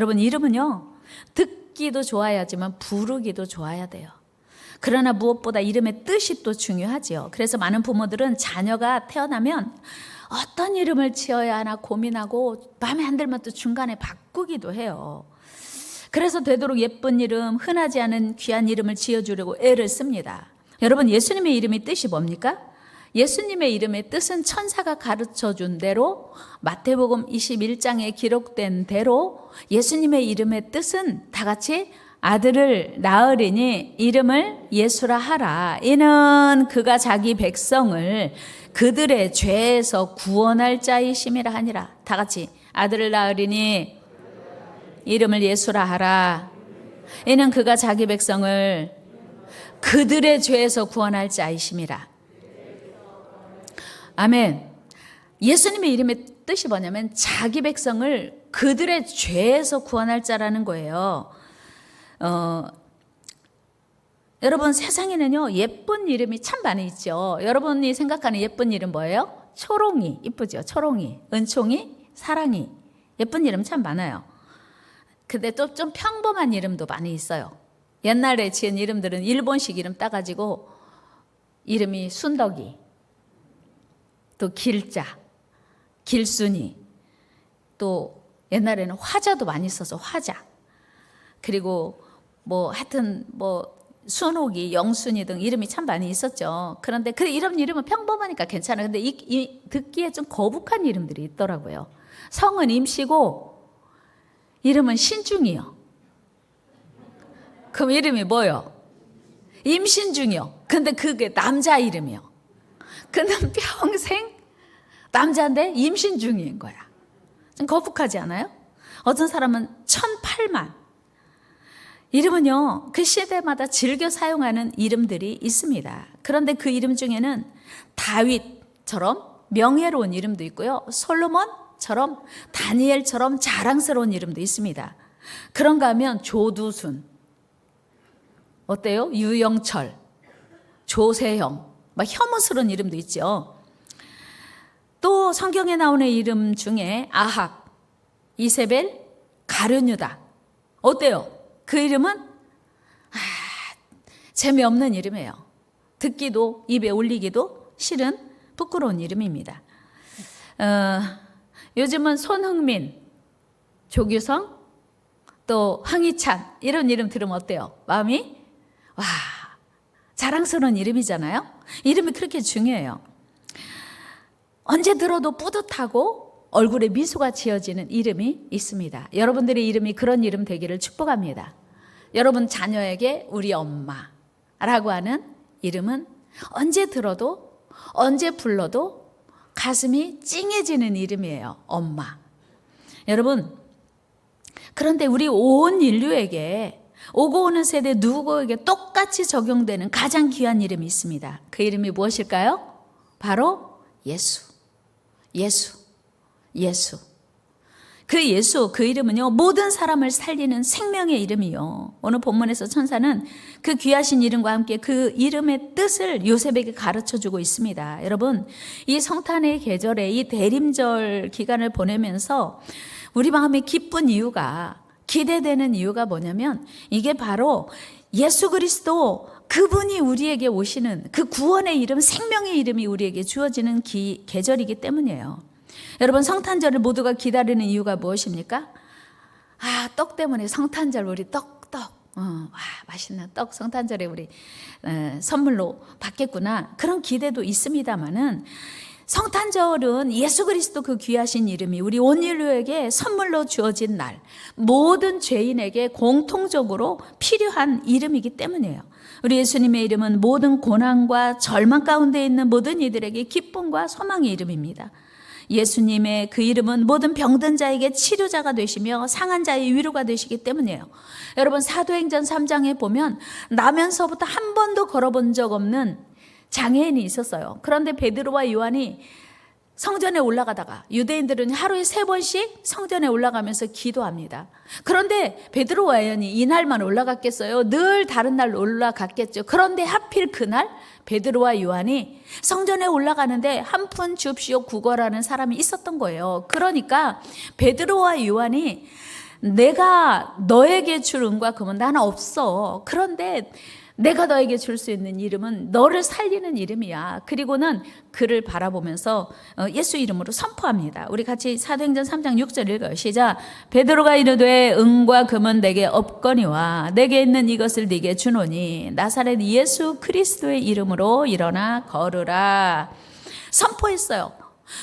여러분, 이름은요, 듣기도 좋아야지만 부르기도 좋아야 돼요. 그러나 무엇보다 이름의 뜻이 또 중요하지요. 그래서 많은 부모들은 자녀가 태어나면 어떤 이름을 지어야 하나 고민하고 마음에 안 들면 또 중간에 바꾸기도 해요. 그래서 되도록 예쁜 이름, 흔하지 않은 귀한 이름을 지어주려고 애를 씁니다. 여러분, 예수님의 이름의 뜻이 뭡니까? 예수님의 이름의 뜻은 천사가 가르쳐준 대로, 마태복음 21장에 기록된 대로 예수님의 이름의 뜻은 다 같이 아들을 낳으리니 이름을 예수라 하라. 이는 그가 자기 백성을 그들의 죄에서 구원할 자이심이라 하니라. 다 같이 아들을 낳으리니 이름을 예수라 하라. 이는 그가 자기 백성을 그들의 죄에서 구원할 자이심이라. 아멘. 예수님의 이름의 뜻이 뭐냐면 자기 백성을 그들의 죄에서 구원할 자라는 거예요. 여러분, 세상에는요 예쁜 이름이 참 많이 있죠. 여러분이 생각하는 예쁜 이름 뭐예요? 초롱이 이쁘죠. 초롱이, 은총이, 사랑이. 예쁜 이름 참 많아요. 근데 또 좀 평범한 이름도 많이 있어요. 옛날에 지은 이름들은 일본식 이름 따가지고 이름이 순덕이, 또 길자, 길순이, 또 옛날에는 화자도 많이 써서 화자, 그리고 뭐 하여튼 뭐 순옥이, 영순이 등 이름이 참 많이 있었죠. 그런데 이런 이름은 평범하니까 괜찮아요. 근데 듣기에 좀 거북한 이름들이 있더라고요. 성은 임씨고 이름은 신중이요. 그럼 이름이 뭐요? 임신중이요. 근데 그게 남자 이름이요. 근데 평생 남자인데 임신 중인 거야. 좀 거북하지 않아요? 어떤 사람은 1008만. 이름은요, 그 시대마다 즐겨 사용하는 이름들이 있습니다. 그런데 그 이름 중에는 다윗처럼 명예로운 이름도 있고요, 솔로몬처럼, 다니엘처럼 자랑스러운 이름도 있습니다. 그런가 하면 조두순, 어때요? 유영철, 조세형, 막 혐오스러운 이름도 있죠. 또 성경에 나오는 이름 중에 아합, 이세벨, 가룟유다. 어때요? 그 이름은 재미없는 이름이에요. 듣기도 입에 올리기도 싫은 부끄러운 이름입니다. 요즘은 손흥민, 조규성, 또 황희찬 이런 이름 들으면 어때요? 마음이 와, 자랑스러운 이름이잖아요. 이름이 그렇게 중요해요. 언제 들어도 뿌듯하고 얼굴에 미소가 지어지는 이름이 있습니다. 여러분들의 이름이 그런 이름 되기를 축복합니다. 여러분 자녀에게 우리 엄마라고 하는 이름은 언제 들어도, 언제 불러도 가슴이 찡해지는 이름이에요. 엄마. 여러분, 그런데 우리 온 인류에게, 오고 오는 세대 누구에게 똑같이 적용되는 가장 귀한 이름이 있습니다. 그 이름이 무엇일까요? 바로 예수. 예수. 예수. 그 예수, 그 이름은요, 모든 사람을 살리는 생명의 이름이요. 오늘 본문에서 천사는 그 귀하신 이름과 함께 그 이름의 뜻을 요셉에게 가르쳐주고 있습니다. 여러분, 이 성탄의 계절에 이 대림절 기간을 보내면서 우리 마음에 기쁜 이유가, 기대되는 이유가 뭐냐면 이게 바로 예수 그리스도, 그분이 우리에게 오시는 그 구원의 이름, 생명의 이름이 우리에게 주어지는 계절이기 때문이에요. 여러분, 성탄절을 모두가 기다리는 이유가 무엇입니까? 떡 때문에 성탄절 우리 떡. 맛있는 떡 성탄절에 우리 선물로 받겠구나. 그런 기대도 있습니다만은 성탄절은 예수 그리스도 그 귀하신 이름이 우리 온 인류에게 선물로 주어진 날, 모든 죄인에게 공통적으로 필요한 이름이기 때문이에요. 우리 예수님의 이름은 모든 고난과 절망 가운데 있는 모든 이들에게 기쁨과 소망의 이름입니다. 예수님의 그 이름은 모든 병든 자에게 치료자가 되시며 상한 자의 위로가 되시기 때문이에요. 여러분, 사도행전 3장에 보면 나면서부터 한 번도 걸어본 적 없는 장애인이 있었어요. 그런데 베드로와 요한이 성전에 올라가다가, 유대인들은 하루에 3번씩 성전에 올라가면서 기도합니다. 그런데 베드로와 요한이 이날만 올라갔겠어요? 늘 다른 날 올라갔겠죠. 그런데 하필 그날 베드로와 요한이 성전에 올라가는데 한 푼 줍시오 구걸하는 사람이 있었던 거예요. 그러니까 베드로와 요한이 내가 너에게 줄 은과 금은 나는 없어. 그런데 내가 너에게 줄 수 있는 이름은 너를 살리는 이름이야. 그리고는 그를 바라보면서 예수 이름으로 선포합니다. 우리 같이 사도행전 3장 6절 읽어요. 시작. 베드로가 이르되 은과 금은 내게 없거니와 내게 있는 이것을 네게 주노니 나사렛 예수 그리스도의 이름으로 일어나 걸으라. 선포했어요.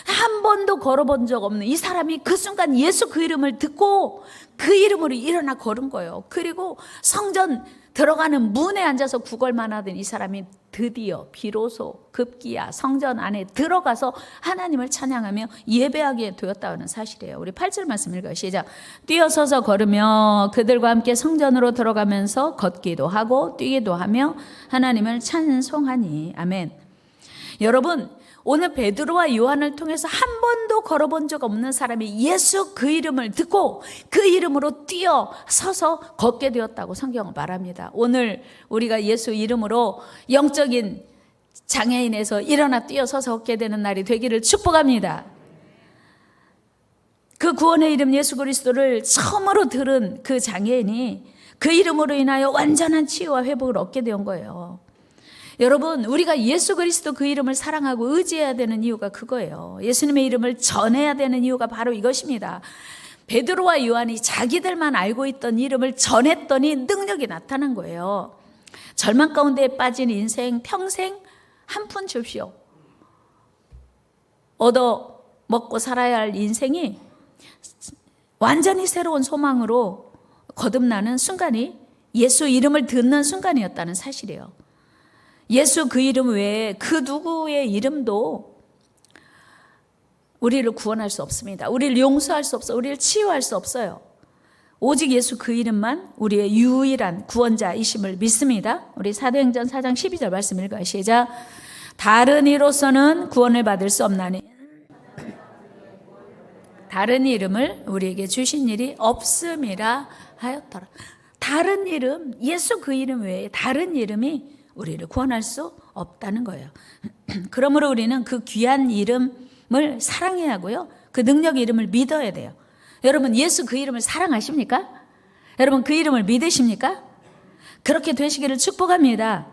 한 번도 걸어본 적 없는 이 사람이 그 순간 예수 그 이름을 듣고 그 이름으로 일어나 걸은 거예요. 그리고 성전 들어가는 문에 앉아서 구걸만 하던 이 사람이 드디어 비로소 급기야 성전 안에 들어가서 하나님을 찬양하며 예배하게 되었다는 사실이에요. 우리 8절 말씀 읽어요. 시작. 뛰어서서 걸으며 그들과 함께 성전으로 들어가면서 걷기도 하고 뛰기도 하며 하나님을 찬송하니. 아멘. 여러분, 오늘 베드로와 요한을 통해서 한 번도 걸어본 적 없는 사람이 예수 그 이름을 듣고 그 이름으로 뛰어 서서 걷게 되었다고 성경은 말합니다. 오늘 우리가 예수 이름으로 영적인 장애인에서 일어나 뛰어 서서 걷게 되는 날이 되기를 축복합니다. 그 구원의 이름 예수 그리스도를 처음으로 들은 그 장애인이 그 이름으로 인하여 완전한 치유와 회복을 얻게 된 거예요. 여러분, 우리가 예수 그리스도 그 이름을 사랑하고 의지해야 되는 이유가 그거예요. 예수님의 이름을 전해야 되는 이유가 바로 이것입니다. 베드로와 요한이 자기들만 알고 있던 이름을 전했더니 능력이 나타난 거예요. 절망 가운데 빠진 인생 평생 한 푼 줍시오. 얻어 먹고 살아야 할 인생이 완전히 새로운 소망으로 거듭나는 순간이 예수 이름을 듣는 순간이었다는 사실이에요. 예수 그 이름 외에 그 누구의 이름도 우리를 구원할 수 없습니다. 우리를 용서할 수 없어요. 우리를 치유할 수 없어요. 오직 예수 그 이름만 우리의 유일한 구원자이심을 믿습니다. 우리 사도행전 4장 12절 말씀 읽어요. 시작. 다른 이로서는 구원을 받을 수 없나니 다른 이름을 우리에게 주신 일이 없음이라 하였더라. 다른 이름, 예수 그 이름 외에 다른 이름이 우리를 구원할 수 없다는 거예요. 그러므로 우리는 그 귀한 이름을 사랑해야 하고요. 그 능력 이름을 믿어야 돼요. 여러분, 예수 그 이름을 사랑하십니까? 여러분, 그 이름을 믿으십니까? 그렇게 되시기를 축복합니다.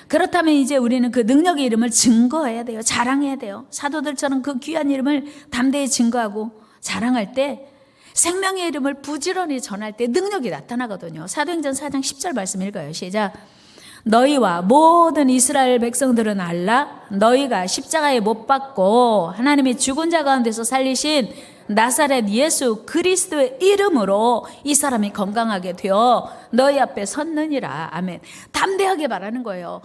그렇다면 이제 우리는 그 능력의 이름을 증거해야 돼요. 자랑해야 돼요. 사도들처럼 그 귀한 이름을 담대히 증거하고 자랑할 때 생명의 이름을 부지런히 전할 때 능력이 나타나거든요. 사도행전 4장 10절 말씀 읽어요. 시작. 너희와 모든 이스라엘 백성들은 알라. 너희가 십자가에 못 박고 하나님이 죽은 자 가운데서 살리신 나사렛 예수 그리스도의 이름으로 이 사람이 건강하게 되어 너희 앞에 섰느니라. 아멘. 담대하게 말하는 거예요.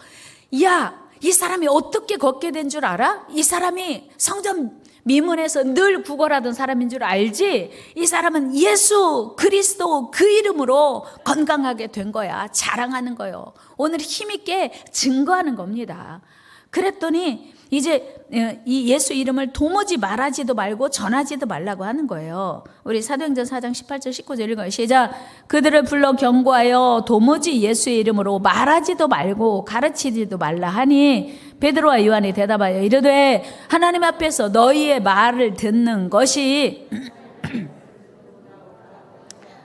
야, 이 사람이 어떻게 걷게 된 줄 알아? 이 사람이 성전 미문에서 늘 구걸하던 사람인 줄 알지? 이 사람은 예수 그리스도 그 이름으로 건강하게 된 거야. 자랑하는 거예요. 오늘 힘있게 증거하는 겁니다. 그랬더니 이제 이 예수 이름을 도무지 말하지도 말고 전하지도 말라고 하는 거예요. 우리 사도행전 4장 18절 19절 읽어요. 시작. 그들을 불러 경고하여 도무지 예수의 이름으로 말하지도 말고 가르치지도 말라 하니 베드로와 요한이 대답하여 이르되 하나님 앞에서 너희의 말을 듣는 것이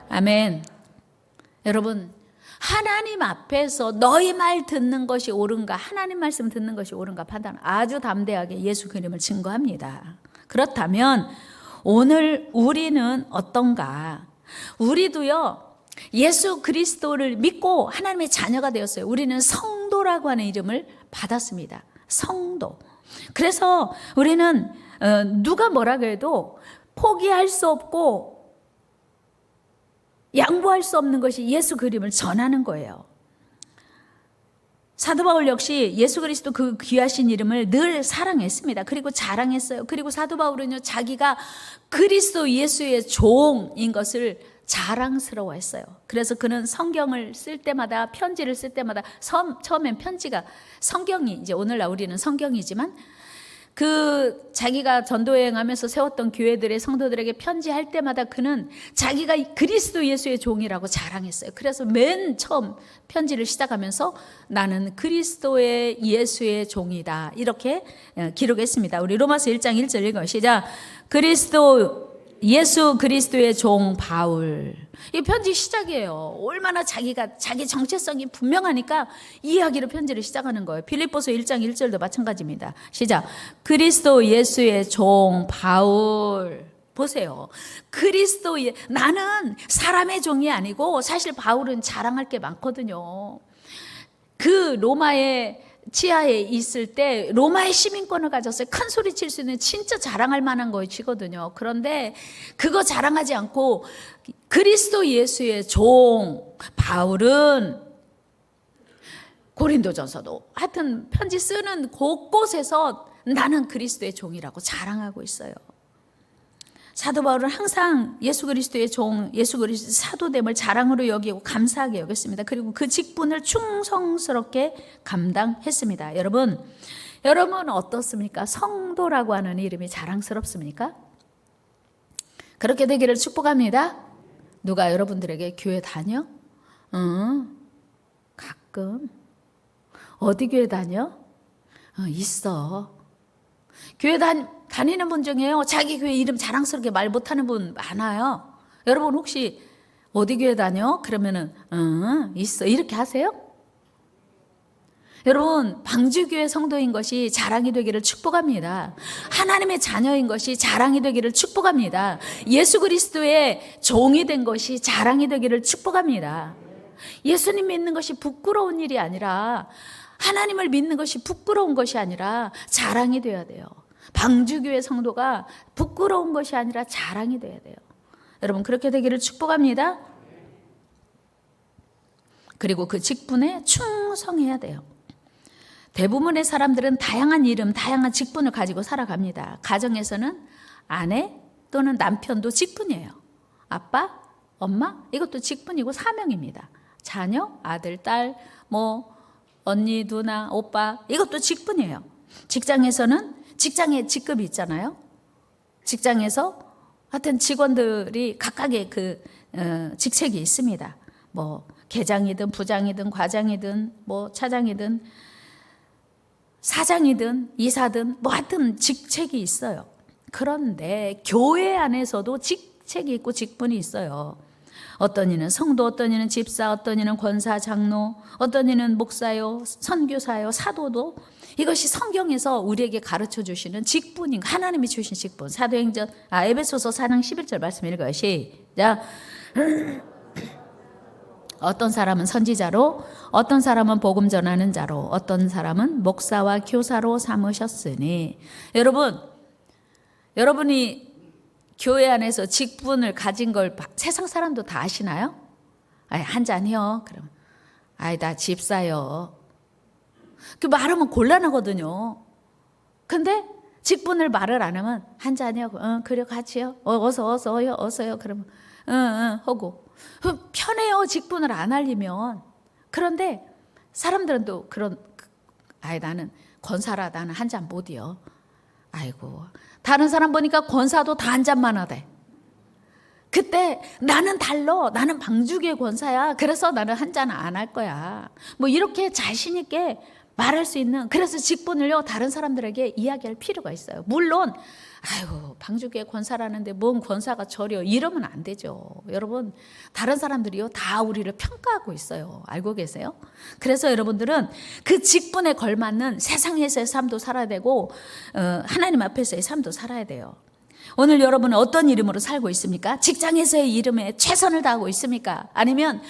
아멘. 여러분, 하나님 앞에서 너희 말 듣는 것이 옳은가, 하나님 말씀 듣는 것이 옳은가 판단 아주 담대하게 예수 그 이름을 증거합니다. 그렇다면 오늘 우리는 어떤가? 우리도요, 예수 그리스도를 믿고 하나님의 자녀가 되었어요. 우리는 성도라고 하는 이름을 받았습니다. 성도. 그래서 우리는 누가 뭐라고 해도 포기할 수 없고 양보할 수 없는 것이 예수 그림을 전하는 거예요. 사도 바울 역시 예수 그리스도 그 귀하신 이름을 늘 사랑했습니다. 그리고 자랑했어요. 그리고 사도 바울은요, 자기가 그리스도 예수의 종인 것을 자랑스러워했어요. 그래서 그는 성경을 쓸 때마다, 편지를 쓸 때마다, 처음엔 편지가 성경이, 이제 오늘날 우리는 성경이지만 그 자기가 전도여행하면서 세웠던 교회들의 성도들에게 편지할 때마다 그는 자기가 그리스도 예수의 종이라고 자랑했어요. 그래서 맨 처음 편지를 시작하면서 나는 그리스도의 예수의 종이다, 이렇게 기록했습니다. 우리 로마서 1장 1절 읽어요. 시작. 그리스도 예수 그리스도의 종 바울. 이 편지 시작이에요. 얼마나 자기 정체성이 분명하니까 이 이야기로 편지를 시작하는 거예요. 빌립보서 1장 1절도 마찬가지입니다. 시작. 그리스도 예수의 종 바울. 보세요. 나는 사람의 종이 아니고 사실 바울은 자랑할 게 많거든요. 그 로마의 치하에 있을 때 로마의 시민권을 가졌어요. 큰 소리 칠 수 있는 진짜 자랑할 만한 것이거든요. 그런데 그거 자랑하지 않고 그리스도 예수의 종 바울은 고린도전서도 하여튼 편지 쓰는 곳곳에서 나는 그리스도의 종이라고 자랑하고 있어요. 사도 바울은 항상 예수 그리스도의 종, 예수 그리스도의 사도됨을 자랑으로 여기고 감사하게 여겼습니다. 그리고 그 직분을 충성스럽게 감당했습니다. 여러분 어떻습니까? 성도라고 하는 이름이 자랑스럽습니까? 그렇게 되기를 축복합니다. 누가 여러분들에게 교회 다녀? 가끔. 어디 교회 다녀? 있어. 교회 다니는 분 중에요, 자기 교회 이름 자랑스럽게 말 못하는 분 많아요. 여러분 혹시 어디 교회 다녀? 그러면은 있어 이렇게 하세요? 여러분 방주교회 성도인 것이 자랑이 되기를 축복합니다. 하나님의 자녀인 것이 자랑이 되기를 축복합니다. 예수 그리스도의 종이 된 것이 자랑이 되기를 축복합니다. 예수님 믿는 것이 부끄러운 일이 아니라, 하나님을 믿는 것이 부끄러운 것이 아니라 자랑이 되어야 돼요. 방주교회 성도가 부끄러운 것이 아니라 자랑이 돼야 돼요. 여러분 그렇게 되기를 축복합니다. 그리고 그 직분에 충성해야 돼요. 대부분의 사람들은 다양한 이름, 다양한 직분을 가지고 살아갑니다. 가정에서는 아내 또는 남편도 직분이에요. 아빠, 엄마, 이것도 직분이고 사명입니다. 자녀, 아들, 딸, 언니, 누나, 오빠, 이것도 직분이에요. 직장에서는 직장에 직급이 있잖아요. 직장에서 하여튼 직원들이 각각의 그 직책이 있습니다. 계장이든 부장이든 과장이든 차장이든 사장이든 이사든 하여튼 직책이 있어요. 그런데 교회 안에서도 직책이 있고 직분이 있어요. 어떤 이는 성도, 어떤 이는 집사, 어떤 이는 권사, 장로, 어떤 이는 목사요, 선교사요, 사도도, 이것이 성경에서 우리에게 가르쳐 주시는 직분인, 하나님이 주신 직분. 사도행전 에베소서 4장 11절 말씀 읽어요. 시작. 어떤 사람은 선지자로, 어떤 사람은 복음 전하는 자로, 어떤 사람은 목사와 교사로 삼으셨으니. 여러분이 교회 안에서 직분을 가진 걸 세상 사람도 다 아시나요? 한 잔이요. 그럼 나 집사요. 그 말하면 곤란하거든요. 근데 직분을 말을 안 하면 한 잔이요. 그래 같이요. 어서요. 그러면 하고 편해요. 직분을 안 알리면. 그런데 사람들은 또 나는 권사라, 나는 한 잔 못이요. 아이고, 다른 사람 보니까 권사도 다 한 잔만 하대. 그때 나는 달러, 나는 방주교회 권사야. 그래서 나는 한 잔 안 할 거야. 이렇게 자신 있게 말할 수 있는, 그래서 직분을요 다른 사람들에게 이야기할 필요가 있어요. 물론 방주교회 권사라는데 뭔 권사가 저려, 이러면 안 되죠. 여러분 다른 사람들이요 다 우리를 평가하고 있어요. 알고 계세요? 그래서 여러분들은 그 직분에 걸맞는 세상에서의 삶도 살아야 되고 하나님 앞에서의 삶도 살아야 돼요. 오늘 여러분은 어떤 이름으로 살고 있습니까? 직장에서의 이름에 최선을 다하고 있습니까? 아니면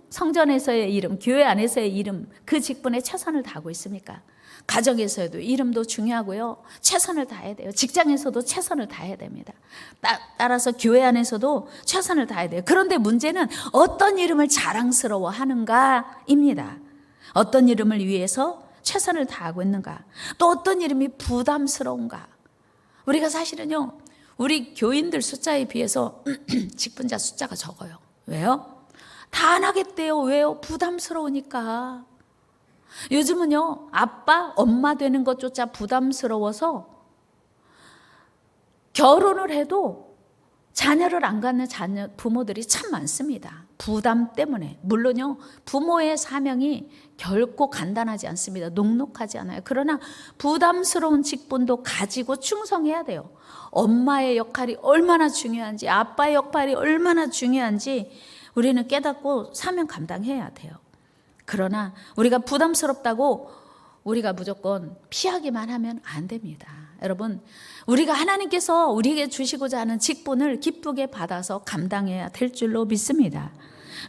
성전에서의 이름, 교회 안에서의 이름, 그 직분에 최선을 다하고 있습니까? 가정에서도 이름도 중요하고요. 최선을 다해야 돼요. 직장에서도 최선을 다해야 됩니다. 따라서 교회 안에서도 최선을 다해야 돼요. 그런데 문제는 어떤 이름을 자랑스러워 하는가입니다. 어떤 이름을 위해서 최선을 다하고 있는가? 또 어떤 이름이 부담스러운가? 우리가 사실은요, 우리 교인들 숫자에 비해서 직분자 숫자가 적어요. 왜요? 다 안 하겠대요. 왜요? 부담스러우니까. 요즘은요, 아빠, 엄마 되는 것조차 부담스러워서 결혼을 해도 자녀를 안 갖는 부모들이 참 많습니다. 부담 때문에. 물론요, 부모의 사명이 결코 간단하지 않습니다. 녹록하지 않아요. 그러나 부담스러운 직분도 가지고 충성해야 돼요. 엄마의 역할이 얼마나 중요한지, 아빠의 역할이 얼마나 중요한지 우리는 깨닫고 사명 감당해야 돼요. 그러나 우리가 부담스럽다고 우리가 무조건 피하기만 하면 안 됩니다. 여러분, 우리가 하나님께서 우리에게 주시고자 하는 직분을 기쁘게 받아서 감당해야 될 줄로 믿습니다.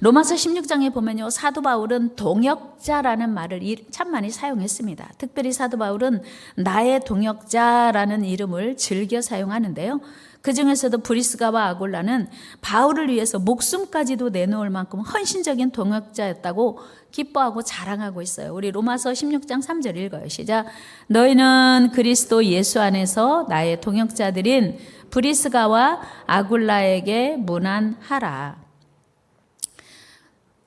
로마서 16장에 보면요, 사도 바울은 동역자라는 말을 참 많이 사용했습니다. 특별히 사도 바울은 나의 동역자라는 이름을 즐겨 사용하는데요, 그 중에서도 브리스가와 아굴라는 바울을 위해서 목숨까지도 내놓을 만큼 헌신적인 동역자였다고 기뻐하고 자랑하고 있어요. 우리 로마서 16장 3절 읽어요. 시작. 너희는 그리스도 예수 안에서 나의 동역자들인 브리스가와 아굴라에게 문안하라.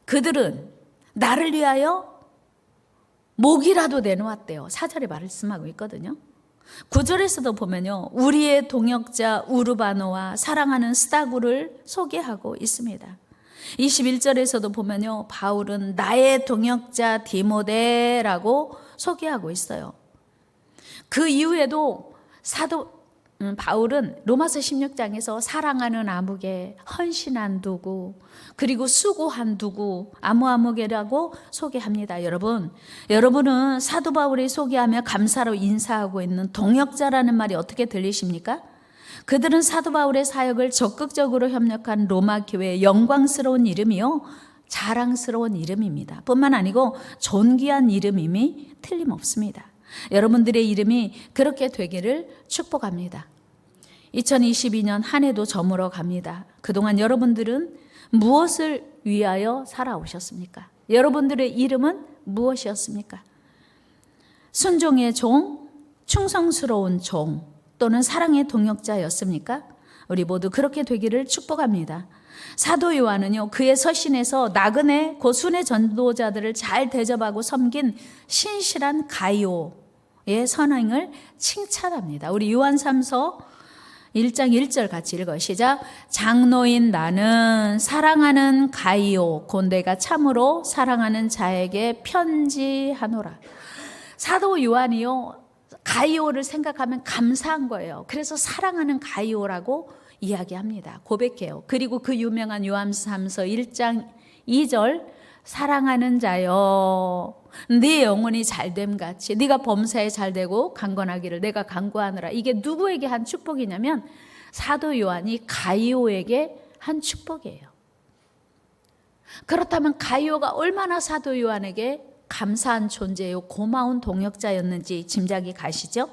그들은 나를 위하여 목이라도 내놓았대요. 4절에 말씀하고 있거든요. 9절에서도 보면요, 우리의 동역자 우르바노와 사랑하는 스다구를 소개하고 있습니다. 21절에서도 보면요, 바울은 나의 동역자 디모데라고 소개하고 있어요. 그 이후에도 바울은 로마서 16장에서 사랑하는 아무개, 헌신한 누구, 그리고 수고한 누구, 아무개라고 소개합니다. 여러분은 사도 바울이 소개하며 감사로 인사하고 있는 동역자라는 말이 어떻게 들리십니까? 그들은 사도 바울의 사역을 적극적으로 협력한 로마 교회의 영광스러운 이름이요, 자랑스러운 이름입니다. 뿐만 아니고 존귀한 이름임이 틀림없습니다. 여러분들의 이름이 그렇게 되기를 축복합니다. 2022년 한 해도 저물어 갑니다. 그동안 여러분들은 무엇을 위하여 살아오셨습니까? 여러분들의 이름은 무엇이었습니까? 순종의 종, 충성스러운 종, 또는 사랑의 동역자였습니까? 우리 모두 그렇게 되기를 축복합니다. 사도 요한은요, 그의 서신에서 나그네 곧 순회 전도자들을 잘 대접하고 섬긴 신실한 가이오의 선행을 칭찬합니다. 우리 요한3서 1장 1절 같이 읽어요. 시작. 장로인 나는 사랑하는 가이오 곧 내가 참으로 사랑하는 자에게 편지하노라. 사도 요한이요, 가이오를 생각하면 감사한 거예요. 그래서 사랑하는 가이오라고 이야기합니다. 고백해요. 그리고 그 유명한 요한3서 1장 2절, 사랑하는 자여 네 영혼이 잘됨 같이 네가 범사에 잘되고 강건하기를 내가 간구하노라. 이게 누구에게 한 축복이냐면 사도 요한이 가이오에게 한 축복이에요. 그렇다면 가이오가 얼마나 사도 요한에게 감사한 존재요, 고마운 동역자였는지 짐작이 가시죠?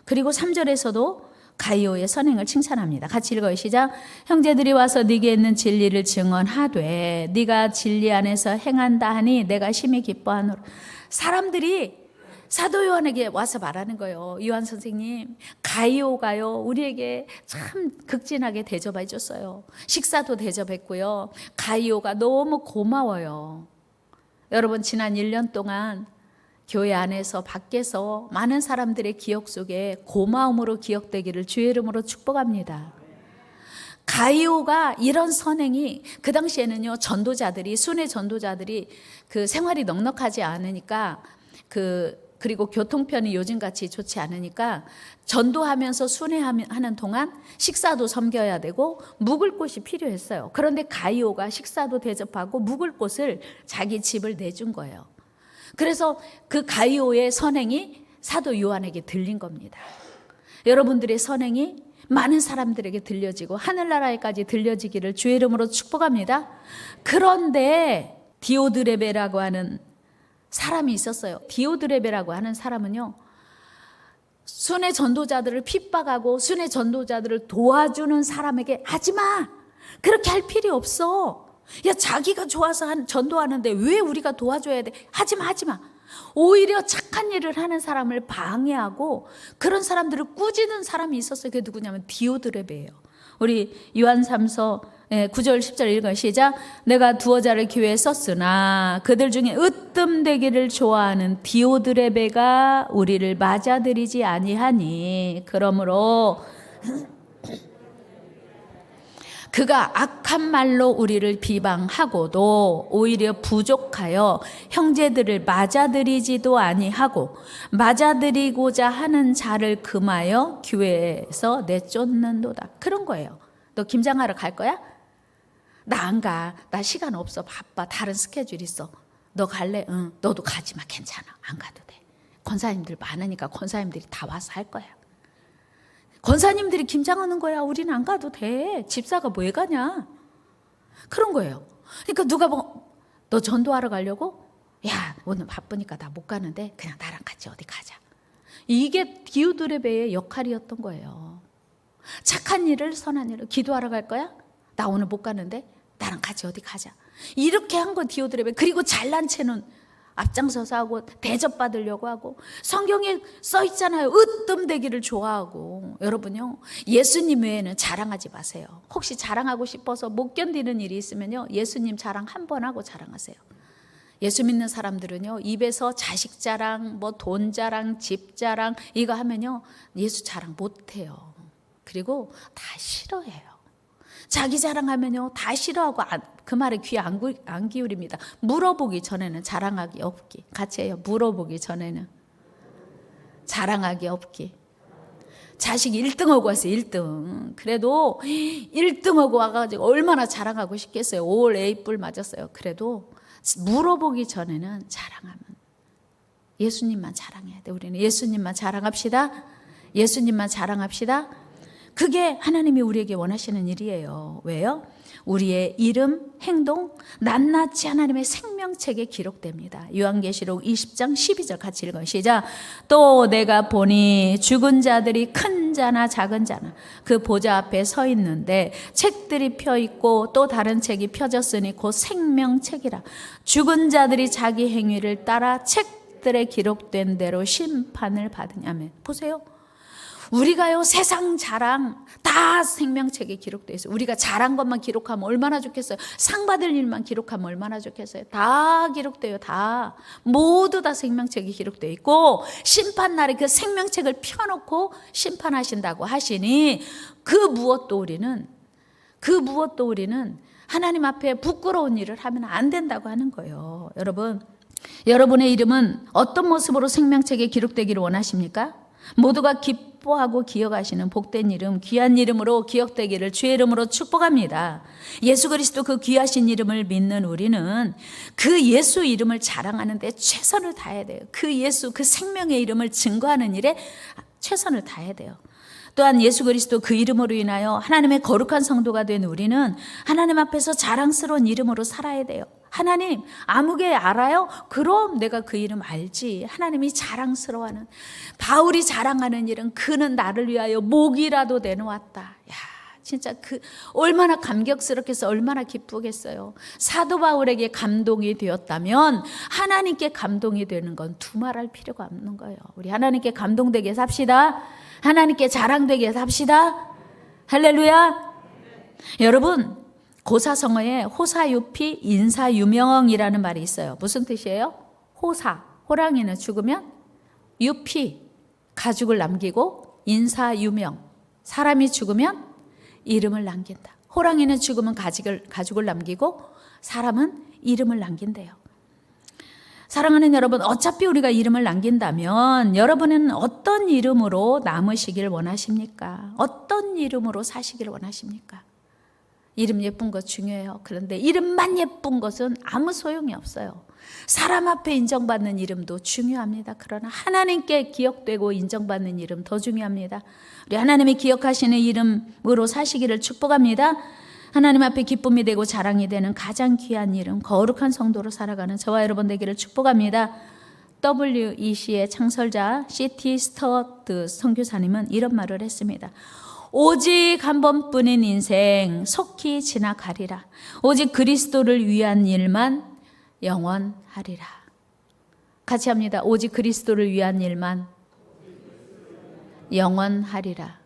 그리고 3절에서도 가이오의 선행을 칭찬합니다. 같이 읽어요. 시작. 형제들이 와서 네게 있는 진리를 증언하되 네가 진리 안에서 행한다 하니 내가 심히 기뻐하노라. 사람들이 사도 요한에게 와서 말하는 거예요. 요한 선생님, 가이오가요 우리에게 참 극진하게 대접해 줬어요. 식사도 대접했고요, 가이오가 너무 고마워요. 여러분, 지난 1년 동안 교회 안에서 밖에서 많은 사람들의 기억 속에 고마움으로 기억되기를 주의 이름으로 축복합니다. 가이오가 이런 선행이, 그 당시에는요, 전도자들이, 순회 전도자들이 그 생활이 넉넉하지 않으니까, 그리고 교통편이 요즘같이 좋지 않으니까 전도하면서 순회하는 동안 식사도 섬겨야 되고 묵을 곳이 필요했어요. 그런데 가이오가 식사도 대접하고 묵을 곳을 자기 집을 내준 거예요. 그래서 그 가이오의 선행이 사도 요한에게 들린 겁니다. 여러분들의 선행이 많은 사람들에게 들려지고 하늘나라에까지 들려지기를 주의 이름으로 축복합니다. 그런데 디오드레베라고 하는 사람이 있었어요. 디오드레베라고 하는 사람은요, 순회 전도자들을 핍박하고 순회 전도자들을 도와주는 사람에게 하지마, 그렇게 할 필요 없어, 야 자기가 좋아서 전도하는데 왜 우리가 도와줘야 돼, 하지마. 오히려 착한 일을 하는 사람을 방해하고 그런 사람들을 꾸짖는 사람이 있었어요. 그게 누구냐면 디오드레베예요. 우리 요한3서 9절 10절 읽어요. 시작. 내가 두어 자를 교회에 썼으나 그들 중에 으뜸되기를 좋아하는 디오드레베가 우리를 맞아들이지 아니하니 그러므로 그가 악한 말로 우리를 비방하고도 오히려 부족하여 형제들을 맞아들이지도 아니하고 맞아들이고자 하는 자를 금하여 교회에서 내쫓는도다. 그런 거예요. 너 김장하러 갈 거야? 나 안 가. 나 시간 없어. 바빠. 다른 스케줄 있어. 너 갈래? 응. 너도 가지 마. 괜찮아. 안 가도 돼. 권사님들 많으니까 권사님들이 다 와서 할 거야. 권사님들이 김장하는 거야. 우리는 안 가도 돼. 집사가 왜 가냐? 그런 거예요. 그러니까 누가 너 전도하러 가려고? 야, 오늘 바쁘니까 나 못 가는데 그냥 나랑 같이 어디 가자. 이게 디오드레베의 역할이었던 거예요. 착한 일을, 선한 일을. 기도하러 갈 거야? 나 오늘 못 가는데 나랑 같이 어디 가자. 이렇게 한 거 디오드레베. 그리고 잘난 체는 앞장서서 하고 대접받으려고 하고 성경에 써 있잖아요. 으뜸되기를 좋아하고. 여러분요, 예수님 외에는 자랑하지 마세요. 혹시 자랑하고 싶어서 못 견디는 일이 있으면요, 예수님 자랑 한 번 하고 자랑하세요. 예수 믿는 사람들은요, 입에서 자식 자랑, 뭐 돈 자랑, 집 자랑 이거 하면요, 예수 자랑 못해요. 그리고 다 싫어해요. 자기 자랑하면요 다 싫어하고 그 말에 귀 안 기울입니다. 물어보기 전에는 자랑하기 없기. 같이 해요. 물어보기 전에는 자랑하기 없기. 자식 1등하고 왔어요. 1등. 그래도 1등하고 와가지고 얼마나 자랑하고 싶겠어요. 올 A뿔 맞았어요. 그래도 물어보기 전에는 자랑하면 예수님만 자랑해야 돼. 우리는 예수님만 자랑합시다. 예수님만 자랑합시다. 그게 하나님이 우리에게 원하시는 일이에요. 왜요? 우리의 이름, 행동, 낱낱이 하나님의 생명책에 기록됩니다. 요한계시록 20장 12절 같이 읽어요. 시작. 또 내가 보니 죽은 자들이 큰 자나 작은 자나 그 보좌 앞에 서 있는데 책들이 펴 있고 또 다른 책이 펴졌으니 곧 생명책이라. 죽은 자들이 자기 행위를 따라 책들에 기록된 대로 심판을 받으냐면. 보세요. 우리가요 세상 자랑 다 생명책에 기록되어 있어요. 우리가 잘한 것만 기록하면 얼마나 좋겠어요. 상 받을 일만 기록하면 얼마나 좋겠어요. 다 기록돼요. 다 모두 다 생명책에 기록되어 있고 심판날에 그 생명책을 펴놓고 심판하신다고 하시니 그 무엇도 우리는 하나님 앞에 부끄러운 일을 하면 안 된다고 하는 거예요. 여러분, 여러분의 이름은 어떤 모습으로 생명책에 기록되기를 원하십니까? 모두가 기뻐하고 기억하시는 복된 이름, 귀한 이름으로 기억되기를 주의 이름으로 축복합니다. 예수 그리스도 그 귀하신 이름을 믿는 우리는 그 예수 이름을 자랑하는 데 최선을 다해야 돼요. 그 예수, 그 생명의 이름을 증거하는 일에 최선을 다해야 돼요. 또한 예수 그리스도 그 이름으로 인하여 하나님의 거룩한 성도가 된 우리는 하나님 앞에서 자랑스러운 이름으로 살아야 돼요. 하나님 아무개 알아요? 그럼 내가 그 이름 알지. 하나님이 자랑스러워하는, 바울이 자랑하는 일은 그는 나를 위하여 목이라도 내놓았다. 야, 진짜 그 얼마나 감격스럽겠어, 얼마나 기쁘겠어요. 사도 바울에게 감동이 되었다면 하나님께 감동이 되는 건 두말할 필요가 없는 거예요. 우리 하나님께 감동되게 삽시다. 하나님께 자랑되게 삽시다. 할렐루야. 여러분, 고사성어에 호사유피 인사유명이라는 말이 있어요. 무슨 뜻이에요? 호사, 호랑이는 죽으면, 유피, 가죽을 남기고, 인사유명, 사람이 죽으면 이름을 남긴다. 호랑이는 죽으면 가죽을 남기고 사람은 이름을 남긴대요. 사랑하는 여러분, 어차피 우리가 이름을 남긴다면 여러분은 어떤 이름으로 남으시길 원하십니까? 어떤 이름으로 사시길 원하십니까? 이름 예쁜 것 중요해요. 그런데 이름만 예쁜 것은 아무 소용이 없어요. 사람 앞에 인정받는 이름도 중요합니다. 그러나 하나님께 기억되고 인정받는 이름 더 중요합니다. 우리 하나님이 기억하시는 이름으로 사시기를 축복합니다. 하나님 앞에 기쁨이 되고 자랑이 되는 가장 귀한 이름, 거룩한 성도로 살아가는 저와 여러분 되기를 축복합니다. WEC의 창설자 C.T. 스튜어트 선교사님은 이런 말을 했습니다. 오직 한 번뿐인 인생 속히 지나가리라. 오직 그리스도를 위한 일만 영원하리라. 같이 합니다. 오직 그리스도를 위한 일만 영원하리라.